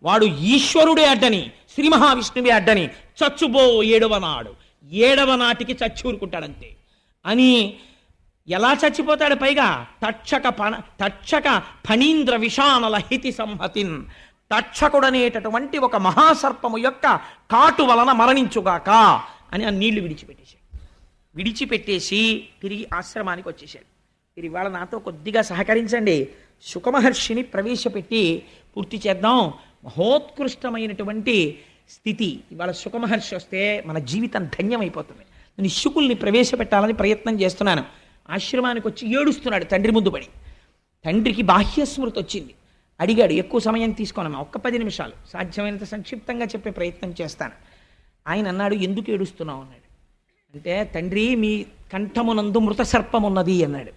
వాడు ఈశ్వరుడే అడ్డని, శ్రీ మహావిష్ణువే అడ్డని చచ్చుబో 7వ నాడు, 7వ నాటికి చచ్చి ఊరుకుంటాడంతే అని. ఎలా చచ్చిపోతాడు? పైగా తక్షక ఫణీంద్ర విషానల హితి సంహతిన్, తక్షకుడనేటటువంటి ఒక మహాసర్పము యొక్క కాటు వలన మరణించుగాక అని ఆ నీళ్లు విడిచిపెట్టేసి తిరిగి ఆశ్రమానికి వచ్చేసాడు. మీరు ఇవాళ నాతో కొద్దిగా సహకరించండి, శుకమహర్షిని ప్రవేశపెట్టి పూర్తి చేద్దాం. మహోత్కృష్టమైనటువంటి స్థితి. ఇవాళ శుకమహర్షి వస్తే మన జీవితం ధన్యమైపోతుంది. నేను శుకుల్ని ప్రవేశపెట్టాలని ప్రయత్నం చేస్తున్నాను. ఆశ్రమానికి వచ్చి ఏడుస్తున్నాడు తండ్రి ముందు పడి. తండ్రికి బాహ్యస్మృతి వచ్చింది. అడిగాడు, ఎక్కువ సమయం తీసుకోనమ్మా, ఒక్క 10 నిమిషాలు, సాధ్యమైనంత సంక్షిప్తంగా చెప్పే ప్రయత్నం చేస్తాను. ఆయన అన్నాడు, ఎందుకు ఏడుస్తున్నావు అన్నాడు. అంటే, తండ్రి మీ కంఠమునందు మృత సర్పం ఉన్నది అన్నాడు.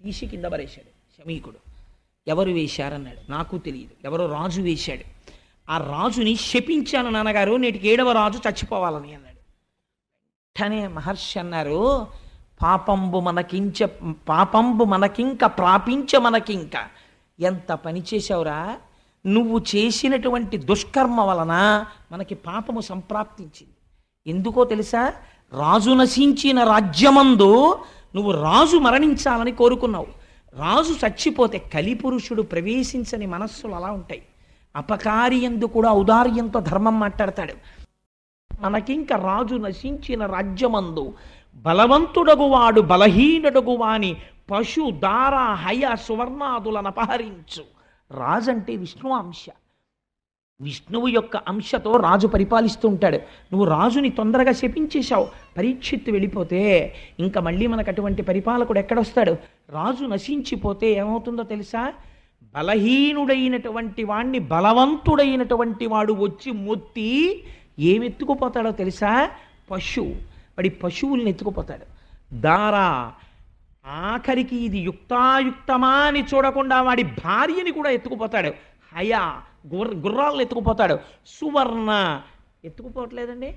తీసి కింద పరేశాడు శమీకుడు. ఎవరు వేశారన్నాడు. నాకు తెలియదు, ఎవరో రాజు వేశాడు. ఆ రాజుని శపించాను నాన్నగారు, నేటికి 7వ రాజు చచ్చిపోవాలని అన్నాడు. వెంటనే మహర్షి అన్నారు, పాపంబు మనకింక ప్రాపించ మనకింక. ఎంత పని చేశావురా, నువ్వు చేసినటువంటి దుష్కర్మ వలన మనకి పాపము సంప్రాప్తించింది. ఎందుకో తెలుసా? రాజు నశించిన రాజ్యమందు నువ్వు రాజు మరణించాలని కోరుకున్నావు. రాజు చచ్చిపోతే కలిపురుషుడు ప్రవేశించని మనస్సులు అలా ఉంటాయి. అపకారియందు కూడా ఔదార్యంతో ధర్మం మాట్లాడతాడు. మనకింక రాజు నశించిన రాజ్యమందు బలవంతుడగువాడు బలహీనుడగువాని పశు దార హయ సువర్ణాదులను అపహరించు. రాజు అంటే విష్ణు అంశ. విష్ణువు యొక్క అంశతో రాజు పరిపాలిస్తూ ఉంటాడు. నువ్వు రాజుని తొందరగా శపించేశావు, పరీక్షిత్తు వెళ్ళిపోతే ఇంకా మళ్ళీ మనకు అటువంటి పరిపాలకుడు ఎక్కడొస్తాడు? రాజు నశించిపోతే ఏమవుతుందో తెలుసా? బలహీనుడైనటువంటి వాణ్ణి బలవంతుడైనటువంటి వాడు వచ్చి మొత్తి ఏమెత్తుకుపోతాడో తెలుసా? వాడి పశువుల్ని ఎత్తుకుపోతాడు. దారా, ఆఖరికి ఇది యుక్తాయుక్తమా అని చూడకుండా వాడి భార్యని కూడా ఎత్తుకుపోతాడు. హయా, గుర్రాలను ఎత్తుకుపోతాడు. సువర్ణ, ఎత్తుకుపోవట్లేదండి.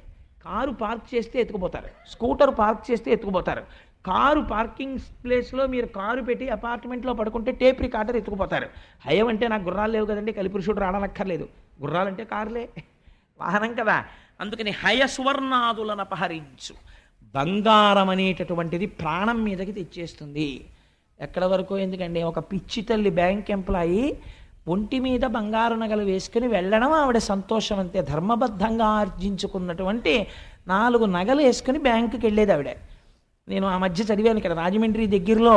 కారు పార్క్ చేస్తే ఎత్తుకుపోతారు, స్కూటర్ పార్క్ చేస్తే ఎత్తుకుపోతారు. కారు పార్కింగ్ ప్లేస్లో మీరు కారు పెట్టి అపార్ట్మెంట్లో పడుకుంటే టేప్ రికార్డర్ ఎత్తుకుపోతారు. హయం అంటే నాకు గుర్రాలు లేవు కదండి, కలిపురుషుడు రావనక్కర్లేదు. గుర్రాలంటే కారులే, వాహనం కదా. అందుకని హయ సువర్ణాదులను అపహరించు. బంగారం అనేటటువంటిది ప్రాణం మీదకి తెచ్చేస్తుంది. ఎక్కడ వరకు ఎందుకండి? ఒక పిచ్చి తల్లి బ్యాంక్ ఎంప్లాయీ ఒంటి మీద బంగారు నగలు వేసుకుని వెళ్ళడం ఆవిడ సంతోషం అంతే. ధర్మబద్ధంగా ఆర్జించుకున్నటువంటి 4 నగలు వేసుకుని బ్యాంకుకి వెళ్ళేది ఆవిడ. నేను ఆ మధ్య చదివాను ఇక్కడ రాజమండ్రి దగ్గరలో,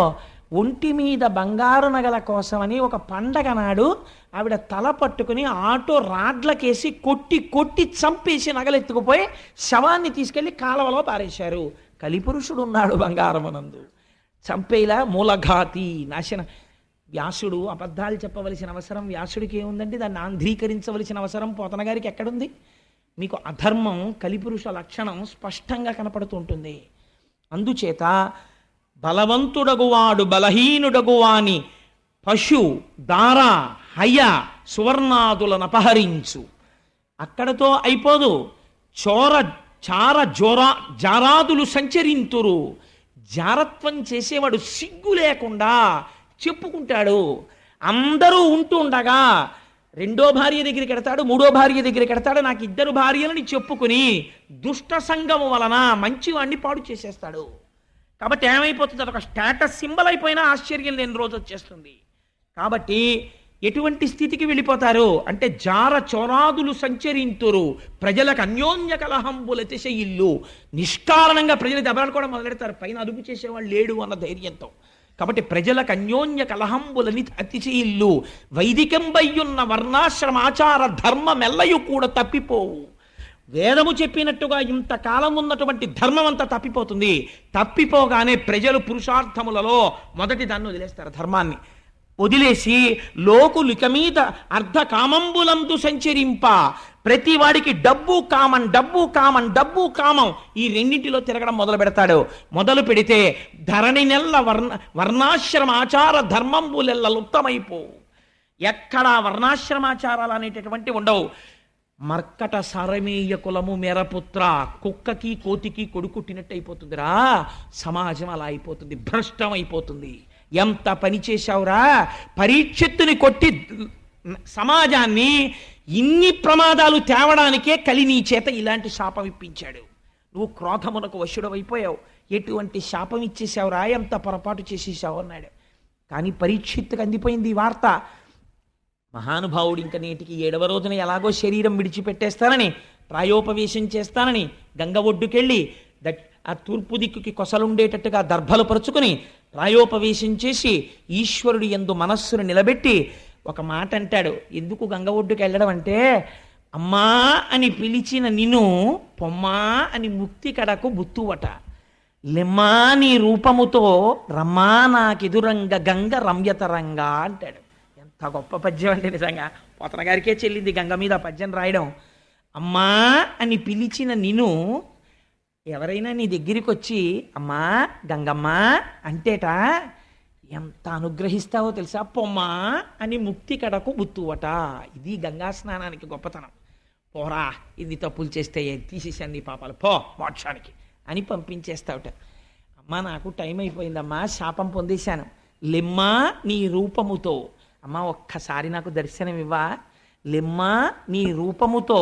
ఒంటి మీద బంగారు నగల కోసమని ఒక పండగ నాడు ఆవిడ తల పట్టుకుని ఆటో రాడ్లకేసి కొట్టి కొట్టి చంపేసి నగలు ఎత్తుకుపోయి శవాన్ని తీసుకెళ్లి కాలవలో పారేశారు. కలిపురుషుడు ఉన్నాడు బంగారమునందు. చంపేలా మూలఘాతి, నాశన. వ్యాసుడు అబద్ధాలు చెప్పవలసిన అవసరం వ్యాసుడికి ఏముందండి? దాన్ని ఆంధ్రీకరించవలసిన అవసరం పోతన గారికి ఎక్కడుంది? మీకు అధర్మం కలిపురుష లక్షణం స్పష్టంగా కనపడుతూ ఉంటుంది. అందుచేత బలవంతుడగువాడు బలహీనుడగువాని పశు దార హయ సువర్ణాదులను అపహరించు. అక్కడతో అయిపోదు. చార జారాదులు సంచరింతురు. జారత్వం చేసేవాడు సిగ్గు లేకుండా చెప్పుకుంటాడు. అందరూ ఉంటూ ఉండగా 2వ భార్య దగ్గరికి ఎడతాడు, 3వ భార్య దగ్గరికి ఎడతాడు. నాకు 2 భార్యలని చెప్పుకుని దుష్ట సంగము వలన మంచివాడిని పాడు చేసేస్తాడు. కాబట్టి ఏమైపోతుంది? అదొక స్టేటస్ సింబల్ అయిపోయినా ఆశ్చర్యం లేని రోజు వచ్చేస్తుంది. కాబట్టి ఎటువంటి స్థితికి వెళ్ళిపోతారు అంటే జార చోరాదులు సంచరింతురు, ప్రజలకు అన్యోన్య కలహంబుల అతిశయిల్లు. నిష్కారణంగా ప్రజలు దెబ్బలాడుకోవడం మొదలెడతారు, పైన అదుపు చేసేవాళ్ళు లేడు అన్న ధైర్యంతో. కాబట్టి ప్రజలకు అన్యోన్య కలహంబులని అతిశయిల్లు. వైదికంబయ్యున్న వర్ణాశ్రమాచార ధర్మమెల్లయు కూడా తప్పిపోవు. వేదము చెప్పినట్టుగా ఇంతకాలం ఉన్నటువంటి ధర్మం అంతా తప్పిపోతుంది. తప్పిపోగానే ప్రజలు పురుషార్థములలో మొదటి దాన్ని వదిలేస్తారు. ధర్మాన్ని వదిలేసి లోకులిక మీద అర్ధ కామంబులందు సంచరింప. ప్రతి వాడికి డబ్బు కామం, డబ్బు కామం, డబ్బు కామం, ఈ రెండింటిలో తిరగడం మొదలు పెడతాడు. మొదలు పెడితే ధరణి నెల్ల వర్ణాశ్రమాచార ధర్మంబులెల్ల లుప్తమైపోవు. ఎక్కడా వర్ణాశ్రమాచారాలు అనేటటువంటి ఉండవు. మర్కట సారమేయ కులము మేరపుత్ర, కుక్కకి కోతికి కొడుకుట్టినట్టు అయిపోతుందిరా. సమాజం అలా అయిపోతుంది, భ్రష్టం అయిపోతుంది. ఎంత పని చేశావురా? పరీక్షిత్తుని కొట్టి సమాజాన్ని ఇన్ని ప్రమాదాలు తేవడానికే కలి నీ చేత ఇలాంటి శాపం ఇప్పించాడు. నువ్వు క్రోధమునకు వశుడవైపోయావు. ఎటువంటి శాపం ఇచ్చేసావురా, ఎంత పొరపాటు చేసేసావు అన్నాడు. కానీ పరీక్షిత్తుకు అందిపోయింది ఈ వార్త. మహానుభావుడు ఇంక నేటికి 7వ రోజున ఎలాగో శరీరం విడిచిపెట్టేస్తానని, ప్రాయోపవేశం చేస్తానని గంగ ఒడ్డుకెళ్ళి ఆ తూర్పు దిక్కుకి కొసలుండేటట్టుగా దర్భలు పరుచుకుని ప్రాయోపవేశం చేసి ఈశ్వరుడి యందు మనస్సును నిలబెట్టి ఒక మాట అంటాడు. ఎందుకు గంగ ఒడ్డుకి వెళ్ళడం అంటే, అమ్మా అని పిలిచిన నిన్ను పొమ్మా అని ముక్తి కడకు బుత్తువట. లెమ్మా నీ రూపముతో రమ్మా నాకెదురంగ గంగ రమ్యతరంగా అంటాడు. ఎంత గొప్ప పద్యం అంటే నిజంగా పోతన గారికే చెల్లింది గంగ మీద పద్యం రాయడం. అమ్మా అని పిలిచిన నిన్ను ఎవరైనా నీ దగ్గరికి వచ్చి అమ్మా గంగమ్మ అంటేట ఎంత అనుగ్రహిస్తావో తెలుసా? పొమ్మా అని ముక్తి కడకు బుత్తువట. ఇది గంగా స్నానానికి గొప్పతనం. పోరా, ఇది తప్పులు చేస్తే తీసేసాను నీ పాపాలు, పో మోక్షానికి అని పంపించేస్తావుట. అమ్మా నాకు టైం అయిపోయిందమ్మా, శాపం పొందేశాను. లెమ్మా నీ రూపముతో, అమ్మా ఒక్కసారి నాకు దర్శనం ఇవ్వా, లెమ్మా నీ రూపముతో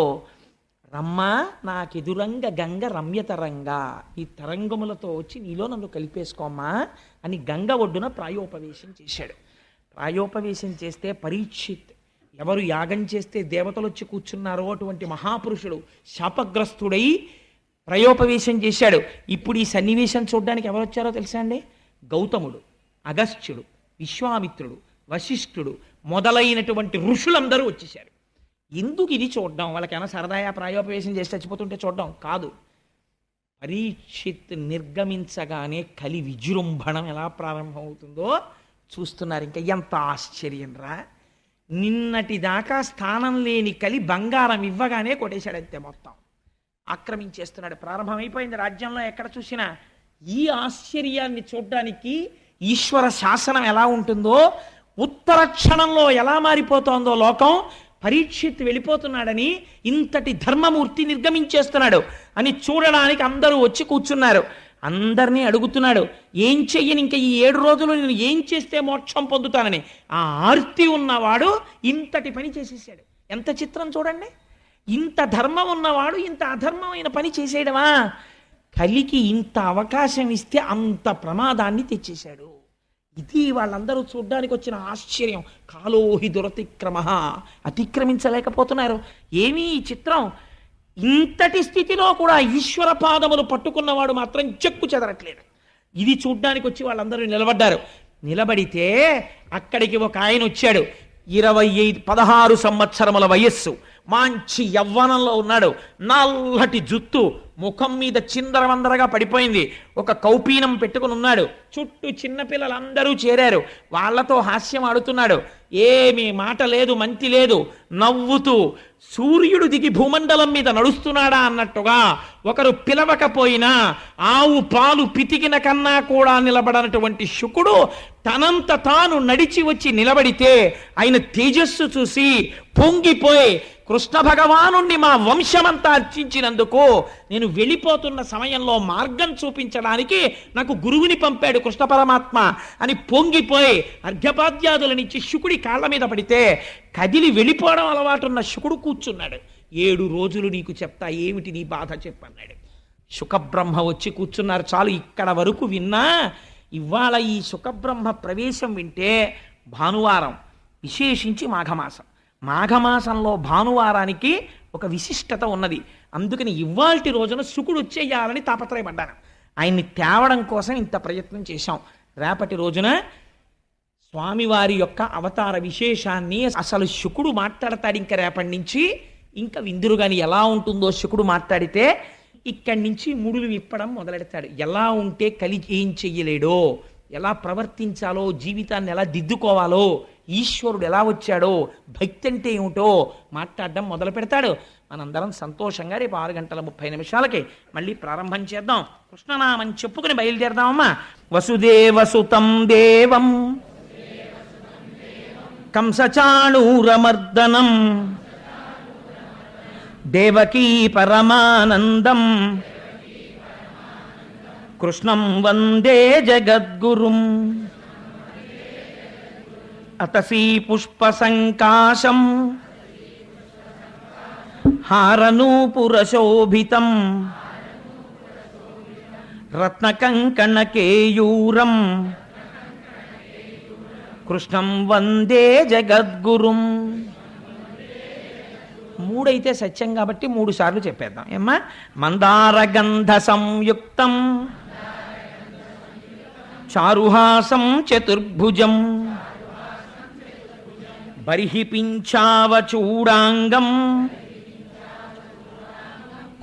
రమ్మా నాకెదురంగ గంగ రమ్యతరంగా, ఈ తరంగములతో వచ్చి నీలో నన్ను కలిపేసుకోమ్మా అని గంగ ఒడ్డున ప్రాయోపవేశం చేశాడు. ప్రాయోపవేశం చేస్తే పరీక్షిత్, ఎవరు యాగం చేస్తే దేవతలు వచ్చి కూర్చున్నారో అటువంటి మహాపురుషుడు శాపగ్రస్తుడై ప్రయోపవేశం చేశాడు. ఇప్పుడు ఈ సన్నివేశం చూడడానికి ఎవరు వచ్చారో తెలుసా అండి? గౌతముడు, అగస్త్యుడు, విశ్వామిత్రుడు, వశిష్ఠుడు మొదలైనటువంటి ఋషులందరూ వచ్చేశారు. ఎందుకు ఇది చూడడం? వాళ్ళకైనా సరదాయా ప్రాయోపవేశం చేసి చచ్చిపోతుంటే చూడడం కాదు. పరీక్షిత్ నిర్గమించగానే కలి విజృంభణం ఎలా ప్రారంభమవుతుందో చూస్తున్నారు. ఇంకా ఎంత ఆశ్చర్యం రా! నిన్నటి దాకా స్థానం లేని కలి బంగారం ఇవ్వగానే కొట్టేశాడంతే, మొత్తం ఆక్రమించేస్తున్నాడు. ప్రారంభమైపోయింది రాజ్యంలో ఎక్కడ చూసినా. ఈ ఆశ్చర్యాన్ని చూడడానికి ఈశ్వర శాసనం ఎలా ఉంటుందో, ఉత్తర క్షణంలో ఎలా మారిపోతోందో లోకం, పరీక్షిత్ వెళ్ళిపోతున్నాడని, ఇంతటి ధర్మమూర్తి నిర్గమించేస్తున్నాడు అని చూడడానికి అందరూ వచ్చి కూర్చున్నారు. అందరినీ అడుగుతున్నాడు, ఏం చెయ్యని ఇంకా ఈ 7 రోజులు నేను ఏం చేస్తే మోక్షం పొందుతానని. ఆ ఆర్తి ఉన్నవాడు ఇంతటి పని చేసేసాడు. ఎంత చిత్రం చూడండి! ఇంత ధర్మం ఉన్నవాడు ఇంత అధర్మమైన పని చేసేయడమా? కలికి ఇంత అవకాశం ఇస్తే అంత ప్రమాదాన్ని తెచ్చేశాడు. ఇది వాళ్ళందరూ చూడ్డానికి వచ్చిన ఆశ్చర్యం. కాలోహి దురతిక్రమ, అతిక్రమించలేకపోతున్నారు. ఏమీ ఈ చిత్రం! ఇంతటి స్థితిలో కూడా ఈశ్వర పాదములు పట్టుకున్నవాడు మాత్రం చెక్కు చెదరట్లేదు. ఇది చూడ్డానికి వచ్చి వాళ్ళందరూ నిలబడ్డారు. నిలబడితే అక్కడికి ఒక ఆయన వచ్చాడు. 16 సంవత్సరముల వయస్సు, మంచి యవ్వనంలో ఉన్నాడు. నల్లటి జుత్తు, ముఖం మీద చిందరవందరగా పడిపోయింది. ఒక కౌపీనం పెట్టుకుని ఉన్నాడు. చుట్టూ చిన్నపిల్లలందరూ చేరారు. వాళ్లతో హాస్యం ఆడుతున్నాడు. ఏమీ మాట లేదు, మంతి లేదు. నవ్వుతూ సూర్యుడు దిగి భూమండలం మీద నడుస్తున్నాడా అన్నట్టుగా, ఒకరు పిలవకపోయినా ఆవు పాలు పితికిన కన్నా కూడా నిలబడనటువంటి శుకుడు తనంత తాను నడిచి వచ్చి నిలబడితే ఆయన తేజస్సు చూసి పొంగిపోయి, కృష్ణ భగవానుణ్ణి మా వంశమంతా అర్చించినందుకు నేను వెళ్ళిపోతున్న సమయంలో మార్గం చూపించడానికి నాకు గురువుని పంపాడు కృష్ణ పరమాత్మ అని పొంగిపోయి అర్ఘ్యపాద్యాదులనిచ్చి శుకుడి కాళ్ళ మీద పడితే కదిలి వెళ్ళిపోవడం అలవాటున్న శుకుడు కూర్చున్నాడు. 7 రోజులు నీకు చెప్తా, ఏమిటి నీ బాధ చెప్పన్నాడు. శుకబ్రహ్మ వచ్చి కూర్చున్నారు. చాలు, ఇక్కడ వరకు విన్నా. ఇవాళ ఈ శుకబ్రహ్మ ప్రవేశం వింటే భానువారం, విశేషించి మాఘమాసం. మాఘమాసంలో భానువారానికి ఒక విశిష్టత ఉన్నది. అందుకని ఇవాల్టి రోజున శుకుడు వచ్చేయాలని తాపత్రయపడ్డాను. ఆయన్ని తేవడం కోసం ఇంత ప్రయత్నం చేశాం. రేపటి రోజున స్వామివారి యొక్క అవతార విశేషాన్ని అసలు శుకుడు మాట్లాడతాడు. ఇంకా రేపటి నుంచి ఇంకా విందురు గాని ఎలా ఉంటుందో శుకుడు మాట్లాడితే ఇక్కడి నుంచి ముడులు విప్పడం మొదలెడతాడు. ఎలా ఉంటే కలి ఏం చెయ్యలేడో, ఎలా ప్రవర్తించాలో, జీవితాన్ని ఎలా దిద్దుకోవాలో, ఈశ్వరుడు ఎలా వచ్చాడో, భక్తి అంటే ఏమిటో మాట్లాడడం మొదలు పెడతాడు. మనందరం సంతోషంగా రేపు 6:30 మళ్ళీ ప్రారంభం చేద్దాం. కృష్ణనామం చెప్పుకుని బయలుదేరదామమ్మా. వసుదేవసుతం దేవం కంసచాణూరమర్దనం దేవకీ పరమానందం కృష్ణం వందే జగద్గురుం అతసీ పుష్పసంకాశం హారనూపురశోభితం రత్నకంకణకేయూరం కృష్ణం వందే జగద్గురుం. 3 అయితే సత్యం కాబట్టి 3 సార్లు చెప్పేద్దాం ఏమ్మా. మందారగంధ సంయుక్తం చారుహాసం చతుర్భుజం బర్హి పింఛావచూడాంగం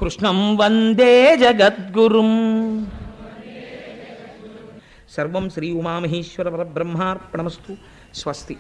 కృష్ణం వందే జగద్గురుం. సర్వం శ్రీ ఉమామహేశ్వర పరబ్రహ్మార్పణమస్తు. స్వస్తి.